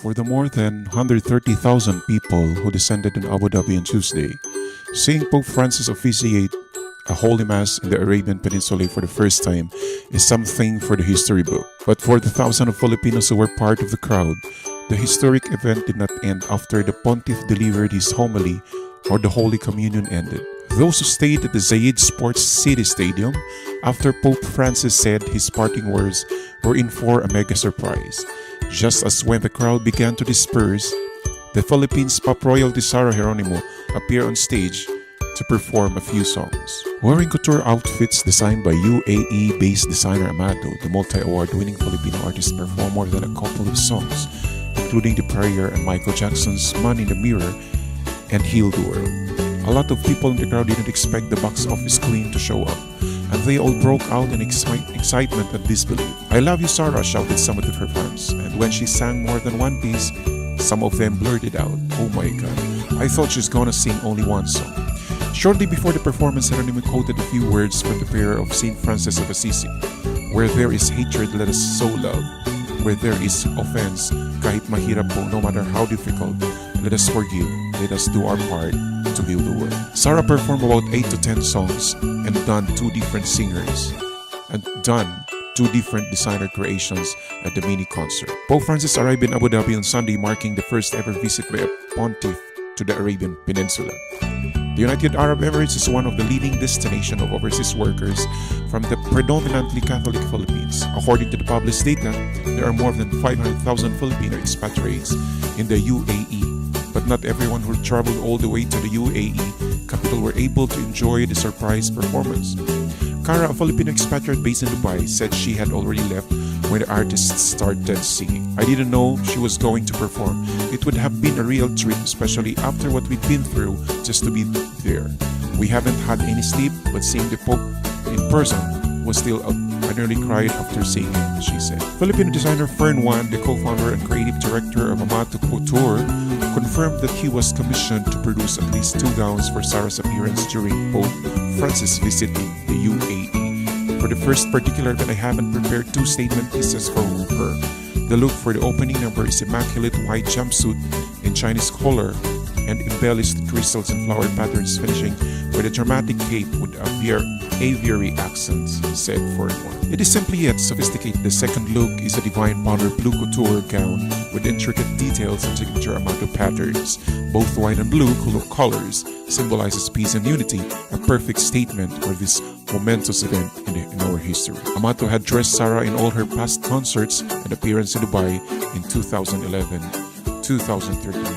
For the more than 130,000 people who descended in Abu Dhabi on Tuesday, seeing Pope Francis officiate a Holy Mass in the Arabian Peninsula for the first time is something for the history book. But for the thousands of Filipinos who were part of the crowd, the historic event did not end after the Pontiff delivered his homily or the Holy Communion ended. Those who stayed at the Zayed Sports City Stadium after Pope Francis said his parting words were in for a mega surprise. Just as when the crowd began to disperse, the Philippines Pop Royalty Sarah Geronimo appeared on stage to perform a few songs. Wearing couture outfits designed by UAE-based designer Amado, the multi-award-winning Filipino artist performed more than a couple of songs, including The Prayer and Michael Jackson's Man in the Mirror and Heal the World. A lot of people in the crowd didn't expect the box office queen to show up, and they all broke out in excitement and disbelief. "I love you, Sarah," shouted some of her fans, and when she sang more than one piece, some of them blurted out, "Oh my God, I thought she's gonna sing only one song." Shortly before the performance, Geronimo quoted a few words from the prayer of Saint Francis of Assisi, "Where there is hatred, let us sow love. Where there is offense, kahit mahirap po, no matter how difficult, let us forgive. Let us do our part to heal the world." Sarah performed about 8 to 10 songs and done 2 different designer creations at the mini concert. Pope Francis arrived in Abu Dhabi on Sunday, marking the first ever visit by a pontiff to the Arabian Peninsula. The United Arab Emirates is one of the leading destinations of overseas workers from the predominantly Catholic Philippines. According to the published data, there are more than 500,000 Filipino expatriates in the UAE, but not everyone who traveled all the way to the UAE capital were able to enjoy the surprise performance. Cara, a Filipino expatriate based in Dubai, said she had already left when the artist started singing. "I didn't know she was going to perform. It would have been a real treat, especially after what we've been through, just to be there. We haven't had any sleep, but seeing the Pope in person was still up. I nearly cried after seeing it," she said. Filipino designer Fern Wan, the co-founder and creative director of Amato Couture, confirmed that he was commissioned to produce at least 2 gowns for Sarah's appearance during Pope Francis visiting the UAE. For the first particular that I haven't prepared 2 statement pieces for her. The look for the opening number is immaculate white jumpsuit in Chinese color and embellished crystals and flower patterns, finishing with a dramatic cape with aviary accents, said Fern Wan. It is simply yet sophisticated. The second look is a divine powder blue couture gown with intricate details and signature Amato patterns. Both white and blue colors symbolizes peace and unity, a perfect statement for this momentous event in our history. Amato had dressed Sarah in all her past concerts and appearances in Dubai in 2011, 2013,